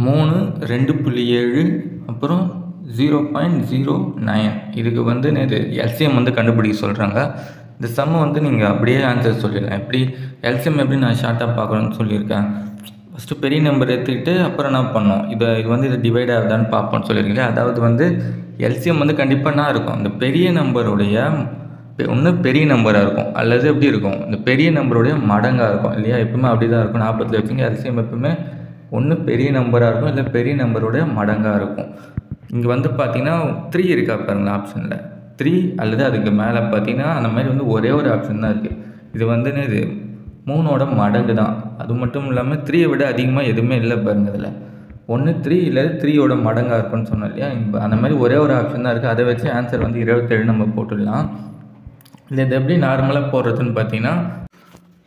3 2.7 அப்புறம் 0.09 இதுக்கு வந்து இது எல்சிஎம் வந்து கண்டுபிடிக்க சொல்கிறாங்க. இந்த சம்மை வந்து நீங்கள் அப்படியே ஆன்சர் சொல்லிடலாம். எப்படி எல்சிஎம் எப்படி நான் ஷார்ட்டாக பார்க்கணுன்னு சொல்லியிருக்கேன். ஃபஸ்ட்டு பெரிய நம்பர் எடுத்துக்கிட்டு அப்புறம் என்ன பண்ணோம், இது வந்து இது டிவைட் ஆகுதான்னு பார்ப்போம்னு சொல்லியிருக்கீங்களே. அதாவது வந்து எல்சிஎம் வந்து கண்டிப்பாக என்ன இருக்கும், இந்த பெரிய நம்பருடைய ஒன்று பெரிய நம்பராக இருக்கும் அல்லது எப்படி இருக்கும், இந்த பெரிய நம்பருடைய மடங்காக இருக்கும் இல்லையா. எப்பவுமே அப்படி தான் இருக்கும். 40 வச்சுங்க. எல்சிஎம் எப்பவுமே ஒன்று பெரிய நம்பராக இருக்கும் இல்லை பெரிய நம்பருடைய மடங்காக இருக்கும். இங்கே வந்து பார்த்தீங்கன்னா 3 இருக்கா பாருங்களா ஆப்ஷனில். 3 அல்லது அதுக்கு மேலே பார்த்தீங்கன்னா அந்த மாதிரி வந்து ஒரே ஒரு ஆப்ஷன் தான் இருக்குது. இது வந்து இது 3ஓட மடங்கு தான். அது மட்டும் இல்லாமல் 3ஐ விட அதிகமாக எதுவுமே இல்லை பாருங்க. இதில் ஒன்று 3 இல்லை 3ஓட மடங்காக இருக்குன்னு சொன்னோம் இல்லையா. இப்போ அந்த மாதிரி ஒரே ஒரு ஆப்ஷன் தான் இருக்குது. அதை வச்சு ஆன்சர் வந்து 27 நம்ம போட்டுடலாம். இல்லை இது எப்படி நார்மலாக போடுறதுன்னு பார்த்தீங்கன்னா,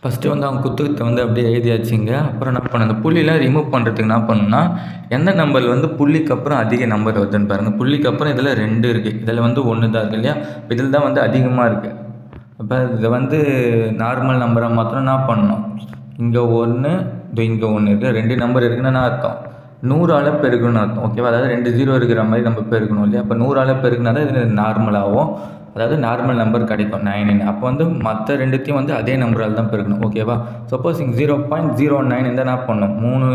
ஃபஸ்ட்டு வந்து அவங்க புத்தகத்தை வந்து அப்படியே எழுதியாச்சுங்க. அப்புறம் என்ன பண்ண, அந்த புள்ளிலாம் ரிமூவ் பண்ணுறதுக்கு என்ன பண்ணணும்னா, எந்த நம்பர் வந்து புள்ளிக்கு அப்புறம் அதிக நம்பர் வருதுன்னு பாருங்கள். புள்ளிக்கு அப்புறம் இதில் 2 இருக்குது, இதில் வந்து 1 தான் இருக்குது இல்லையா. இப்போ இதில் தான் வந்து அதிகமாக இருக்குது. அப்போ இதை வந்து நார்மல் நம்பராக மாத்திரம் என்ன பண்ணணும், இங்கே 1 இங்கே 1 இருக்குது, 2 நம்பர் இருக்குன்னு என்ன அர்த்தம், 100ஆல் பெருக்கணும்னு அர்த்தம். ஓகேவா. அதாவது 2 0 இருக்கிற மாதிரி நம்ம பெருக்கணும் இல்லையா. அப்போ 100ஆல் பெருக்கினா தான் இது நார்மலாகவும், அதாவது நார்மல் நம்பர் கிடைக்கும் 9. அப்போ வந்து மற்ற ரெண்டுத்தையும் வந்து அதே நம்பரால் தான் பெருக்கணும். ஓகேவா. சப்போஸ் இங்கே 0.09 இருந்தால் என்ன பண்ணணும், 3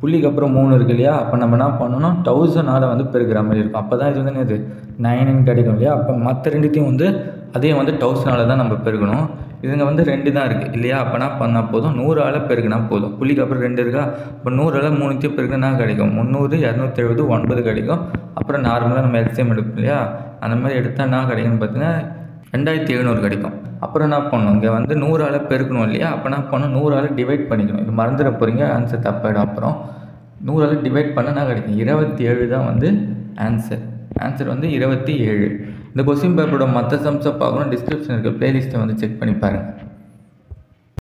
புள்ளிக்கு அப்புறம் 3 இருக்கு இல்லையா. அப்போ நம்ம என்ன பண்ணணும், 1000ஆல் வந்து பெருக்கிற மாதிரி இருக்கும். அப்போ தான் இது வந்து இது 9ன்னு கிடைக்கும் இல்லையா. அப்போ மற்ற ரெண்டுத்தையும் வந்து அதே வந்து 1000ஆல் தான் நம்ம பெருக்கணும். இதுங்க வந்து 2 தான் இருக்குது இல்லையா. அப்போ என்ன பண்ணால் போதும், 100ஆல் பெருக்கினா போதும். புள்ளிக்கு அப்புறம் 2 இருக்கா. இப்போ 100ஆல் 3த்தையும் பெருக்கினா கிடைக்கும் 300, 270, 9 கிடைக்கும். அப்புறம் நார்மலாக நம்ம எல்சிஎம் எடுப்போம் இல்லையா. அந்த மாதிரி எடுத்தால் என்ன கிடைக்குன்னு பார்த்தீங்கன்னா 2700 கிடைக்கும். அப்புறம் என்ன பண்ணணும், இங்கே வந்து 100ஆல் பெருக்கணும் இல்லையா. அப்போ என்ன பண்ணணும், 100ஆல் டிவைட் பண்ணிக்கணும். இது மறந்துட போகிறீங்க, ஆன்சர் தப்பாயிடும். அப்புறம் 100ஆல் டிவைட் பண்ணால் என்ன கிடைக்கும், 27 தான் வந்து ஆன்சர் வந்து 27. இந்த கொஸ்டின் பேப்பரோட மற்ற சம்ஸை பார்க்கணும், டிஸ்கிரிப்ஷன் இருக்க ப்ளேலிஸ்ட்டை வந்து செக் பண்ணி பாருங்கள்.